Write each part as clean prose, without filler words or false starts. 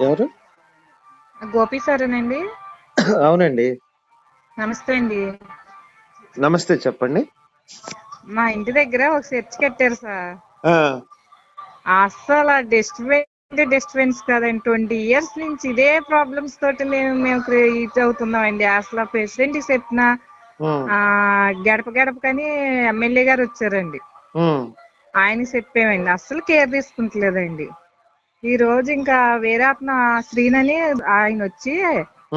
ఎవరు? గోపి సారేనండి? అవునండి. నమస్తే అండి. నమస్తే, చెప్పండి. మా ఇంటి దగ్గర ఒక చర్చ్ కట్టారు సార్. ఆ, అస్సలు డిస్టర్బెన్స్ కదండి. 20 ఇయర్స్ నుంచి ఇదే ప్రాబ్లమ్స్ తోటి మేము క్రియేట్ అవుతున్నామండి. అసలు ప్రెసిడెంట్ చెప్పిన ఉమ్, గడప గడపకని ఎమ్మెల్యే గారు వచ్చారండి. ఉమ్, ఆయన చెప్పామండి, అస్సలు కేర్ తీసుకుంటలేదండి. ఈ రోజు ఇంకా వేరే అతను శ్రీనని ఆయన వచ్చి,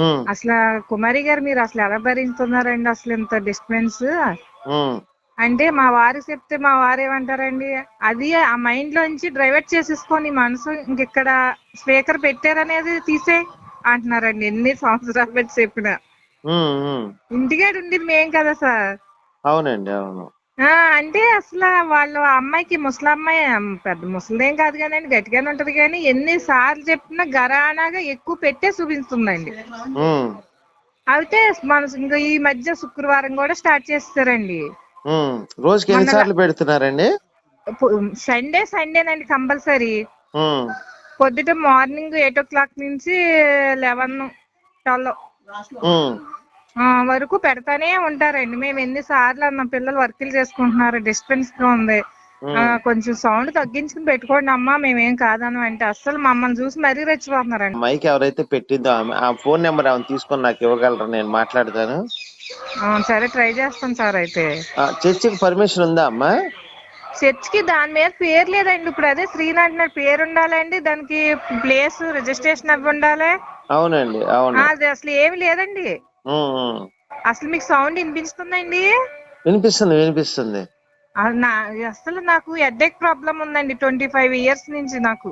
ఉమ్, అసలు కుమారి గారు మీరు అసలు ఎలా భరిస్తున్నారండి అసలు ఇంత డిస్టర్బెన్స్ ఉమ్, అంటే, మా వారికి చెప్తే మా వారు ఏమంటారండి, అది ఆ మైండ్ లోంచి డ్రైవర్ట్ చేసేసుకొని మనసు ఇంకెక్కడ స్పీకర్ పెట్టారనేది తీసే అంటున్నారండి. ఎన్ని సంవత్సరాలు పెట్టి చెప్పిన ఉమ్, ఉమ్. ఇంటికాడ ఉండేది మేం కదా సార్. అవునండి, అవును. అంటే అసలు వాళ్ళు అమ్మాయికి ముసలమ్మాయి, పెద్ద ముసలిదేం కాదు కానండి, గట్టిగానే ఉంటది కానీ ఎన్ని సార్లు చెప్పినా గరానాగా ఎక్కువ పెట్టే చూపిస్తుందండి. ఉమ్, అయితే మన ఇంకా ఈ మధ్య శుక్రవారం కూడా స్టార్ట్ చేస్తారండి. ఉమ్. రోజుకి మొన్న ఎన్నిసార్లు పెడుతున్నారండి? సండేనండి కంపల్సరీ. ఉమ్, పొద్దుట మార్నింగ్ 8 o'clock నుంచి 11, 12 ఉమ్, వరకు పెడతానే ఉంటారండి. మేము ఎన్నిసార్లు అన్న పిల్లలు వర్కులు చేసుకుంటున్నారు, డిస్టర్బెన్స్ గా ఉంది, ఉమ్. కొంచెం సౌండ్ తగ్గించుకుని పెట్టుకోండి అమ్మా, మేమేం కాదను అంటే అస్సలు మమ్మల్ని చూసి మరీ రెచ్చిపోతున్నారండి. మైక్ ఎవరైతే పెట్టిందో ఆ ఫోన్ నెంబర్ ఏమైనా తీసుకొని నాకు ఇవ్వగలరా? నేను మాట్లాడతాను. సరే, ట్రై చేస్తాం సార్. అయితే చర్చికి పర్మిషన్ ఉందా అమ్మా? చర్చ్కి దాని మీద పేరు లేదండి. ఇప్పుడు అదే శ్రీనాథ్ పేరు ఉండాలండి, దానికి ప్లేస్ రిజిస్ట్రేషన్ అవి ఉండాలి. అవునండి, అవును. అది అసలు ఏమి లేదండి. ఉమ్, ఉమ్. అసలు మీకు సౌండ్ వినిపిస్తుందండి? వినిపిస్తుంది, వినిపిస్తుంది. అసలు నాకు హెడ్ఏక్ ప్రాబ్లం ఉందండి 25 ఇయర్స్ నుంచి నాకు.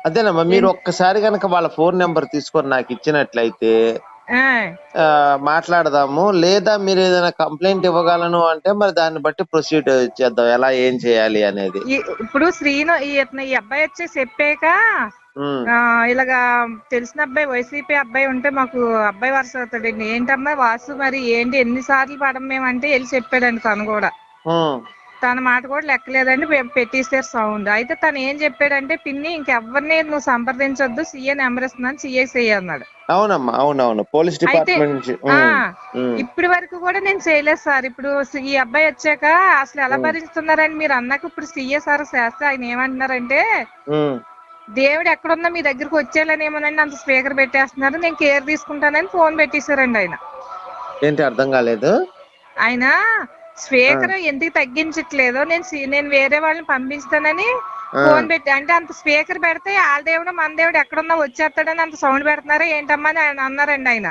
అదేనమ్మా, మీరు ఒక్కసారి కనుక వాళ్ళ ఫోన్ నెంబర్ తీసుకొని నాకు ఇచ్చినట్లయితే ఆ, మాట్లాడదాము. లేదా మీరు ఏదైనా కంప్లైంట్ ఇవ్వగలను అంటే మరి దాన్ని బట్టి ప్రొసీడ్ చేద్దాం, ఎలా ఏం చేయాలి అనేది. ఇప్పుడు ఈ అబ్బాయి వచ్చి చెప్పాక, ఉమ్, ఇలాగా తెలిసిన అబ్బాయి వైసీపీ అబ్బాయి ఉంటే మాకు అబ్బాయి వరుస అవుతాడండి. ఏంటమ్మా వాసు, మరి ఏంటి ఎన్నిసార్లు పడం మేమంటే వెళ్ళి చెప్పాడండి. తను కూడా ఉమ్, తన మాట కూడా లెక్కలేదండి, పెట్టేసారు సౌండ్. అయితే తను ఏం చెప్పాడంటే, పిన్ని ఇంకెవరిని నువ్వు సంప్రదించొద్దు, సీఏ నెంబర్ ఇస్తున్నాను, సీఏ అన్నాడు. అవునమ్మా, అవునవును, పోలీస్ అయితే డిపార్ట్మెంట్ నుంచి. ఇప్పటి వరకు కూడా నేను చేయలేదు సార్. ఇప్పుడు ఈ అబ్బాయి వచ్చాక అసలు ఎలా భరిస్తున్నారని మీరు అన్నాక ఇప్పుడు సీఏ సార్ చేస్తే ఆయన ఏమంటున్నారంటే, దేవుడు ఎక్కడున్నా మీ దగ్గరకు వచ్చేయాలనేమోనండి అంత స్పీకర్ పెట్టేస్తున్నారు, నేను కేర్ తీసుకుంటానని ఫోన్ పెట్టేశారండి ఆయన. ఏంటి అర్థం కాలేదు? ఆయన స్పీకర్ ఎందుకు తగ్గించట్లేదో, నేను వేరే వాళ్ళని పంపిస్తానని ఫోన్ పెట్టి, అంటే అంత స్పీకర్ పెడితే వాళ్ళ దేవుడు మన దేవుడు ఎక్కడున్నా వచ్చేస్తాడని అంత సౌండ్ పెడుతున్నారా ఏంటమ్మా అని ఆయన అన్నారండి ఆయన.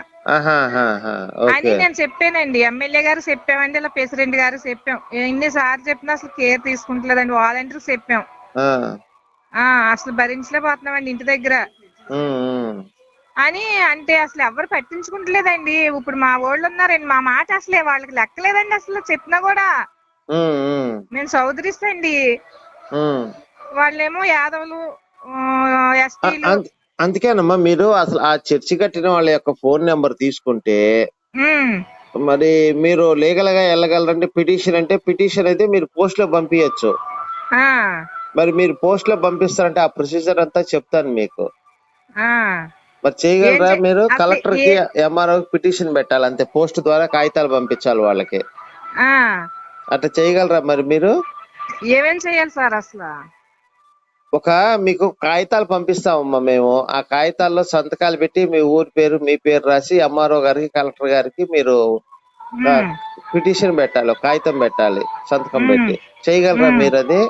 అని నేను చెప్పానండి, ఎమ్మెల్యే గారు చెప్పామండి, ఇలా ప్రెసిడెంట్ గారు చెప్పాం, ఎన్నిసార్లు చెప్పినా అసలు కేర్ తీసుకుంటలేదండి, వాలంటీర్ చెప్పాం. అసలు భరించలేకపోతున్నామండి ఇంటి దగ్గర అని అంటే అసలు ఎవరు పట్టించుకుంటలేదండి. ఇప్పుడు మా వాళ్ళు ఉన్నారండి, మా మాట అసలే వాళ్ళకి లెక్కలేదండి అసలు చెప్పినా కూడా. మేము చౌదరీస్ అండి, వాళ్ళేమో యాదవులు, ఎస్టీలు. అందుకేనమ్మా, మీరు అసలు ఆ చర్చి కట్టిన వాళ్ళ యొక్క ఫోన్ నెంబర్ తీసుకుంటే మరి మీరు లీగల్ గా వెళ్ళగలరంటే, పిటిషన్ అంటే పిటిషన్ అయితే మీరు పోస్ట్ లో పంపించచ్చు. మరి మీరు పోస్ట్ లో పంపిస్తారంటే ఆ ప్రొసీజర్ అంతా చెప్తాను మీకు. మరి చేయగలరా మీరు? కలెక్టర్ కి, ఎంఆర్ఓ పిటిషన్ పెట్టాలి అంతే, పోస్ట్ ద్వారా కాగితాలు పంపించాలి వాళ్ళకి. అట్లా చేయగలరా మరి మీరు? ఏమేం చేయాలి సార్ అసలు? మీకు కాగితాలు పంపిస్తామమ్మా మేము. ఆ కాగితాల్లో సంతకాలు పెట్టి మీ ఊరి పేరు, మీ పేరు రాసి ఎంఆర్ఓ గారికి, కలెక్టర్ గారికి మీరు పిటిషన్ పెట్టాలి, కాగితం పెట్టాలి, సంతకం పెట్టి. చేయగలరా మీరు అది?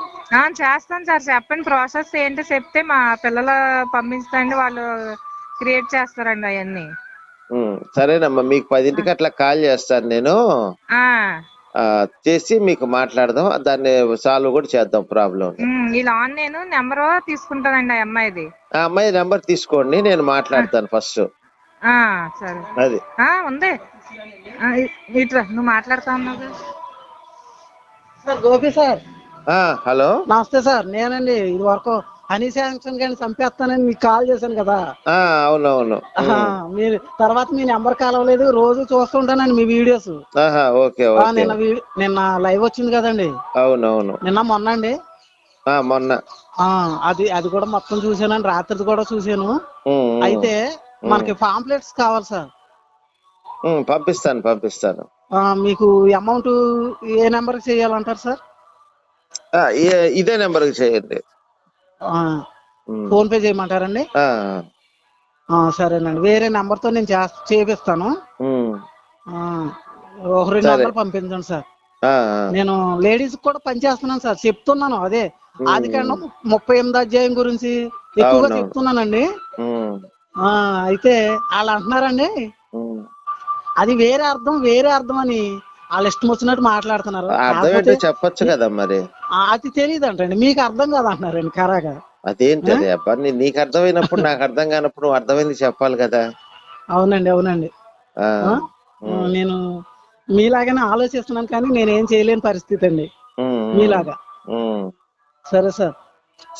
చేస్తాను సార్. చెప్పండి, ప్రాసెస్ ఏంటో చెప్తే మా పిల్లలు పంపిస్తాండి, వాళ్ళు క్రియేట్ చేస్తారండి అవన్నీ. సరేనమ్మా, మీకు 10ంటికి అట్లా కాల్ చేస్తాను నేను, చేసి మీకు మాట్లాడదాం, దాన్ని సాల్వ్ కూడా చేద్దాం ప్రాబ్లం. ఇలా నేను నెంబర్ తీసుకుంటానండి ఆ అమ్మాయిది. ఆ అమ్మాయి నెంబర్ తీసుకోండి, నేను మాట్లాడతాను ఫస్ట్. సరే, అది ఉంది, ఇట్లా నువ్వు మాట్లాడుతా ఉన్నావు. గోపి సార్, హలో, నమస్తే సార్. నేనండి ఇది వరకు హనీ శాంక్షన్ గాని చంపేస్తానని మీకు కాల్ చేశాను కదా. అవునవును. మీరు తర్వాత మీ నెంబర్ కలవలేదు, రోజు చూస్తుంటానండి మీ వీడియోస్. నిన్న లైవ్ వచ్చింది కదండి. అవునవును, నిన్న మొన్న అండి. మొన్న అది అది కూడా మొత్తం చూసానండి, రాత్రి కూడా చూసాను. ఉమ్, ఉమ్, అయితే ఉమ్, మనకి పాంప్లెట్స్ కావాలి సార్. పంపిస్తాను. మీకు అమౌంట్ ఏ నెంబర్కి చేయాలంటారు సార్? ఇదే నెంబర్కి చేయండి. ఉమ్, ఫోన్ పే చేయమంటారండి? ఆ, సరేనండి, వేరే నెంబర్తో నేను చేపిస్తాను. ఉమ్, ఆ, ఒక 2 సరే. వందలు పంపించండి సార్. ఆ, నేను లేడీస్ కూడా పనిచేస్తున్నాను సార్, చెప్తున్నాను. అదే ఆదికాండం 38వ అధ్యాయం గురించి ఎక్కువగా అవునవును. చెప్తున్నానండి. ఉమ్, అయితే వాళ్ళు అంటున్నారండి, ఉమ్. అది వేరే అర్థం అని వాళ్ళు ఇష్టం వచ్చినట్టు మాట్లాడుతున్నారు. అర్థం కాకపోతే ఏంటో చెప్పొచ్చు కదా మరి. అది తెలియదు అంటండి, మీకు అర్థం కాదు అంటున్నారండి కరాగా. అదేంటది అబ్బా, నీకు అర్థమైనప్పుడు నాకు అర్థం కానప్పుడు నువ్వు అర్థమైంది చెప్పాలి కదా. అవునండి, అవునండి. ఆ, ఆ? ఉమ్, నేను మీలాగానే ఆలోచిస్తున్నాను, కానీ నేనేం చేయలేని పరిస్థితి అండి ఉమ్, మీలాగా. ఉమ్. సరే సార్.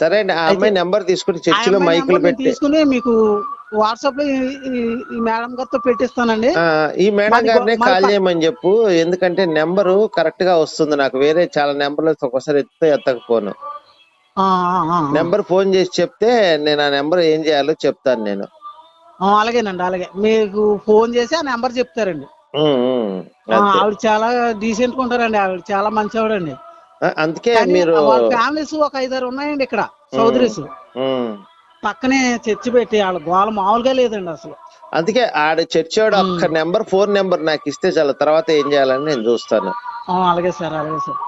సరే అండి, ఆ అయితే అమ్మాయి నెంబర్ తీసుకుని ఆ చర్చిలో అమ్మాయి మైకులు నెంబర్ నేను పెట్టి. తీసుకుని మీకు వాట్సాప్ లో ఈ మేడం గారితో పెట్టిస్తానండి. ఈ మేడం మాది గారినే మాది కాల్ చేయమని చెప్పు, ఎందుకంటే నెంబరు కరెక్ట్ గా వస్తుంది నాకు. వేరే చాలా నెంబర్లు ఒక్కోసారి ఎత్తకపోను. నెంబర్ ఫోన్ చేసి చెప్తే నేను ఆ నెంబర్ ఏం చేయాలో చెప్తాను నేను. అలాగేనండి, అలాగే మీకు ఫోన్ చేసి ఆ నెంబర్ చెప్తారండి. ఉమ్, ఉమ్, అంతే. ఆవిడ చాలా డీసెంట్ గా ఉంటారండి, ఆవిడ చాలా మంచి ఆవిడండి. అందుకే కానీ మీరు వాళ్ళ ఫ్యామిలీస్ ఒక 5-6 ఉన్నాయండి ఇక్కడ, చౌదరీస్. ఉమ్, పక్కనే చర్చి పెట్టి వాళ్ళ గోల మామూలుగా లేదండి అసలు. అందుకే ఆడ చర్చి వాడు ఒక్క నెంబర్, ఫోన్ నెంబర్ నాకు ఇస్తే చాలా, తర్వాత ఏం చేయాలని నేను చూస్తాను. అలాగే సార్, అలాగే సార్.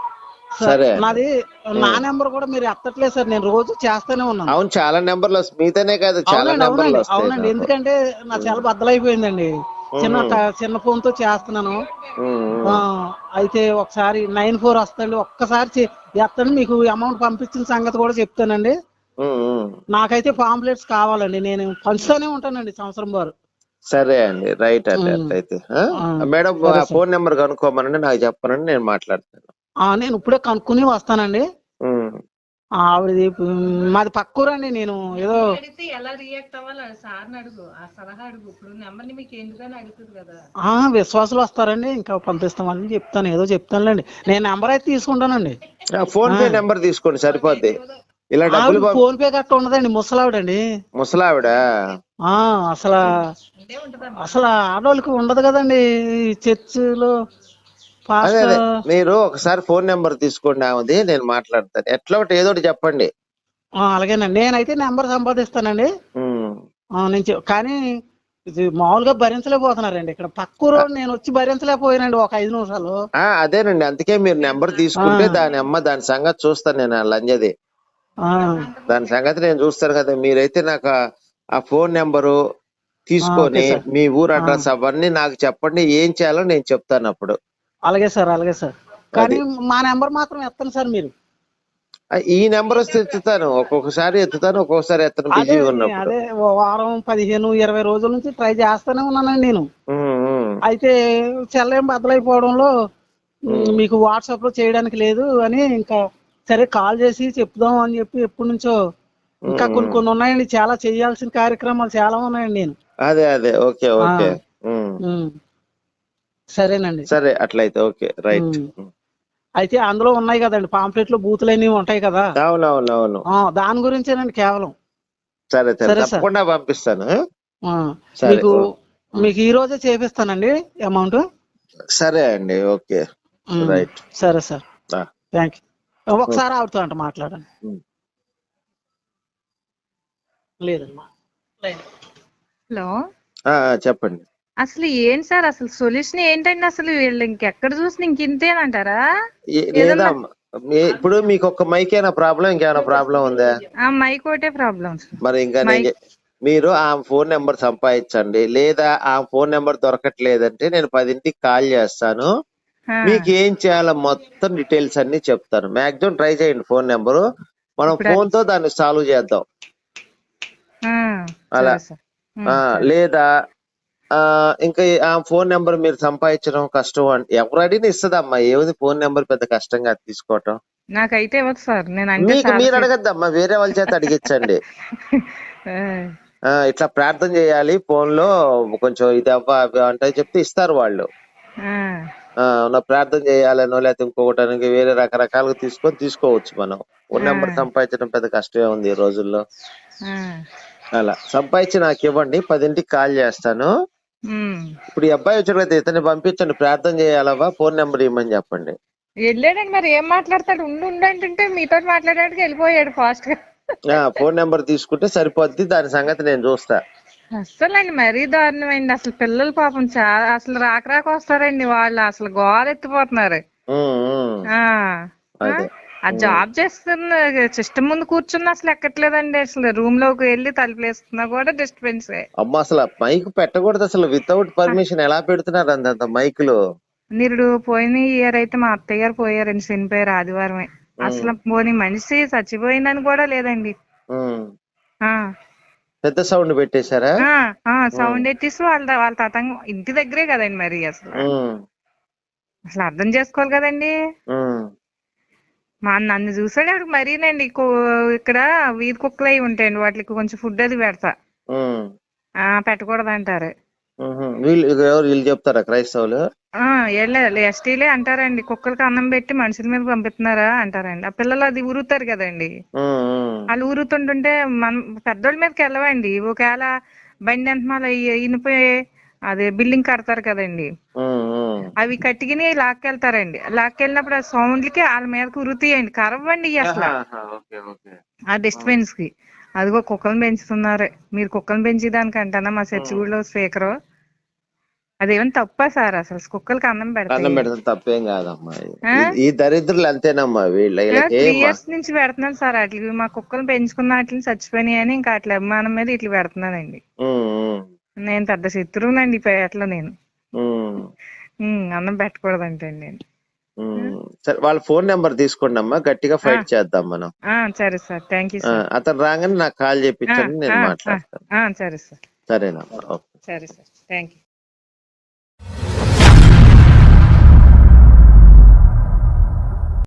సరే అండి. నాది నా నెంబర్ కూడా మీరు ఎత్తట్లేదు సార్, నేను రోజు చేస్తానే ఉన్నాను. అవును, చాలా నెంబర్లు వస్తాయి, మీతోనే కాదు చాలా నెంబర్లు వస్తాయి అవునండి, నాకు. ఎందుకంటే నా చాలా బద్దలైపోయిందండి. చిన్న ఫోన్ తో చేస్తున్నాను. అయితే ఒకసారి 94 వస్తాండి, ఒక్కసారి ఎత్తండి, మీకు అమౌంట్ పంపించిన సంగతి కూడా చెప్తానండి. నాకైతే పాంప్లెట్స్ కావాలండి, నేను పంచుతానే ఉంటానండి సంవత్సరం వారు. సరే అండి, రైట్ అండి. అట్లయితే మేడం ఫోన్ నెంబర్ కనుక్కోమనండి, నాకు చెప్పనండి, నేను మాట్లాడతాను. నేను ఇప్పుడే కనుక్కుని వస్తానండి. ఆవిడది మాది పక్కూరండి. నేను ఏదో అడిగితే ఎలా రియాక్ట్ అవ్వాలి సార్ని అడుగు, ఆ సలహా అడుగు. ఇప్పుడు నెంబర్ ని మీకు ఎందుకని అడుగుతుంది కదా. విశ్వాసులు వస్తారండి, ఇంకా పంపిస్తామని చెప్తాను, ఏదో చెప్తానులేండి. నేను నెంబర్ అయితే తీసుకుంటానండి. ఫోన్ పే నెంబర్ తీసుకోండి సరిపోద్ది. ఇలా డబ్బులు ఫోన్ పే గట్ట ఉండదండి, ముసలావిడండి. ముసలావిడ అసలు అసలు ఆడవాళ్ళకి ఉండదు కదండి చర్చిలో. అదే మీరు ఒకసారి ఫోన్ నెంబర్ తీసుకోండి ఆమెది, నేను మాట్లాడతాను. ఎట్లా ఒకటి ఏదో ఒకటి చెప్పండి. అలాగేనండి, నేనైతే నెంబర్ సంపాదిస్తానండి. కానీ ఇది మామూలుగా భరించలేకపోతున్నారండి ఇక్కడ పక్కూరు. నేను వచ్చి భరించలేకపోయానండి ఒక 5 నిమిషాలు. అదేనండి, అందుకే మీరు నెంబర్ తీసుకుంటే దాని సంగతి చూస్తాను నేను. లంజది దాని సంగతి నేను చూస్తాను కదా. మీరైతే నాకు ఆ ఫోన్ నెంబరు తీసుకొని మీ ఊరు అడ్రస్ అవన్నీ నాకు చెప్పండి, ఏం చేయాలో నేను చెప్తాను అప్పుడు. అలాగే సార్, అలాగే సార్. కానీ మా నెంబర్ మాత్రం ఎత్తండి సార్ మీరు. ఈ నెంబర్ వస్తే ఎత్తుతాను, ఒక్కొక్కసారి ఎత్తుతాను, ఒక్కొక్కసారి ఎత్తను, బిజీగా ఉన్నప్పుడు. అదే వారం 15-20 రోజుల నుంచి ట్రై చేస్తానే ఉన్నానండి నేను. అయితే చెల్లేం బద్దలైపోవడంలో మీకు వాట్సాప్ లో చేయడానికి లేదు అని, ఇంకా సరే కాల్ చేసి చెప్దాం అని చెప్పి ఎప్పటి నుంచో. ఇంకా కొన్ని ఉన్నాయండి, చాలా చేయాల్సిన కార్యక్రమాలు చాలా ఉన్నాయండి నేను. అదే ఓకే ఓకే. సరేనండి, సరే అట్లయితే ఓకే, రైట్. అయితే అందులో ఉన్నాయి కదండి పాంప్లెట్లు, బూతులన్నీ ఉంటాయి కదా. అవునవునవును, దాని గురించేనండి కేవలం. సరే తప్పకుండా పంపిస్తాను. మీకు ఈ రోజే చేపిస్తానండి అమౌంట్. సరే అండి, ఓకే, రైట్. సరే సార్, థ్యాంక్ యూ. ఒకసారి ఆవిడతో అంట మాట్లాడండి. లేదమ్మా. హలో, చెప్పండి. అసలు ఏంటి సార్, అసలు సొల్యూషన్ ఏంటండి? అసలు వీళ్ళు ఇంకెక్కడ చూసిన ఇంకింతేనంటారా? లేదా ఇప్పుడు మీకు ఒక మైకేనా ప్రాబ్లం, ఇంకేమైనా ప్రాబ్లం ఉందా? మైక్ ఒకటే ప్రాబ్లం. మరి ఇంకా మీరు ఆ ఫోన్ నెంబర్ సంపాదించండి, లేదా ఆ ఫోన్ నెంబర్ దొరకట్లేదంటే నేను 10ంటికి కాల్ చేస్తాను. మీకు ఏం చేయాలో మొత్తం డీటెయిల్స్ అన్ని చెప్తాను. మాక్సిమం ట్రై చేయండి ఫోన్ నెంబరు, మనం ఫోన్ తో దాన్ని సాల్వ్ చేద్దాం. అలా లేదా ఇంకా ఆ ఫోన్ నెంబర్ మీరు సంపాదించడం కష్టం అంటే ఎవరు అడిగినా ఇస్తుందమ్మా. ఏముంది ఫోన్ నెంబర్ పెద్ద కష్టంగా తీసుకోవటం. నాకైతే ఇవ్వదు సార్. మీరు అడగద్దమ్మా, వేరే వాళ్ళ చేత అడిగించండి. ఇట్లా ప్రార్థన చేయాలి ఫోన్ లో, కొంచెం ఇది అవ్వ అంటే చెప్తే ఇస్తారు వాళ్ళు. నా ప్రార్థన చేయాలనో లేకపోతే ఇంకొకటానికి వేరే రకరకాలుగా తీసుకోవచ్చు మనం. ఫోన్ నెంబర్ సంపాదించడం పెద్ద కష్టమే ఉంది ఈ రోజుల్లో. అలా సంపాదించి నాకు ఇవ్వండి, 10ంటికి కాల్ చేస్తాను. ఇప్పుడు ఈ అబ్బాయి వచ్చాడు, ఇతన్ని పంపించండి, ప్రార్థన చేయాలవా, ఫోన్ నెంబర్ ఇవ్వమని చెప్పండి. వెళ్ళాడండి, మరి ఏం మాట్లాడతాడు? ఉండంటే మీతో మాట్లాడడానికి వెళ్ళిపోయాడు ఫాస్ట్ గా. ఫోన్ నెంబర్ తీసుకుంటే సరిపోద్ది, దాని సంగతి నేను చూస్తా. అస్సలు అండి మరీ దారుణమైంది. అసలు పిల్లలు పాపం చాలా అసలు రాక వస్తారండి, వాళ్ళు అసలు గోల ఎత్తిపోతున్నారు. ఆ జాబ్ చేస్తున్న సిస్టమ్ ముందు కూర్చున్న అసలు ఎక్కట్లేదండి. అసలు రూమ్ లోకి వెళ్ళి తలుపులేస్తున్నా కూడా డిస్టర్బెన్స్. అమ్మ అసలు మైక్ పెట్టకూడదు, అసలు వితౌట్ పర్మిషన్ ఎలా పెడుతున్నారు అంత మైకులు. నిరుడు పోయిన ఇయర్ అయితే మా అత్తయ్య గారు పోయారండి, చనిపోయారు ఆదివారమే. అసలు పోనీ మనిషి చచ్చిపోయిందని కూడా లేదండి. పెద్ద సౌండ్ పెట్టేశారా? సౌండ్ ఎట్టేసి వాళ్ళ తతంగం ఇంటి దగ్గరే కదండి మరి. అసలు అర్థం చేసుకోవాలి కదండి. నన్ను చూసాడు ఆవిడ మరీనండి. ఇక్కడ వీధి కుక్కలు అవి ఉంటాయండి, వాటికి కొంచెం ఫుడ్ అది పెడతా, పెట్టకూడదు అంటారు. వీళ్ళు చెప్తారా క్రైస్తవులు? ఎస్టీలే అంటారండి, కుక్కలకి అన్నం పెట్టి మనుషుల మీద పంపిస్తున్నారా అంటారండి. ఆ పిల్లలు అది ఊరుతారు కదండి, వాళ్ళు ఊరుతుంటుంటే మనం పెద్దోళ్ళ మీదకి వెళ్ళవండి. ఒకవేళ బండి అంతమాల ఇనిపోయి అదే బిల్డింగ్ కడతారు కదండి, అవి కట్టిగిని లాక్కెళ్తారండి. లాక్కెళ్ళినప్పుడు ఆ సౌండ్లకి వాళ్ళ మీదకి ఉరుతాయండి, కరవండి అసలు ఆ డిస్టర్బెన్స్ కి. అదిగో కుక్కలను పెంచుతున్నారు. మీరు కుక్కలను పెంచేదానికంటానా మా చర్చి గుడిలో స్పీకరు? అదేమైనా తప్పా సార్? అసలు కుక్కలకి అన్నం పెడతాం తప్పేం కాదమ్మా. ఈ దరిద్రులు అంతేనమ్మా, 3 years నుంచి పెడుతున్నాను సార్. అట్లకి మా కుక్కలు పెంచుకున్న వాటిని చచ్చిపోయినాయి అని ఇంకా అట్లా అభిమానం మీద ఇట్లా పెడుతున్నానండి. నేను పెద్ద శత్రువునండి అట్లా నేను. అన్నం పెట్టకూడదంటే నేను. సరే, వాళ్ళ ఫోన్ నెంబర్ తీసుకోండి అమ్మా, గట్టిగా ఫైట్ చేద్దాం మనం. సరే సార్, థ్యాంక్ యూ సార్. అతను రాగానే నాకు కాల్ చేయించండి, నేను మాట్లాడతాను. సరే సార్. సరేనమ్మా, సరే సార్, థ్యాంక్ యూ.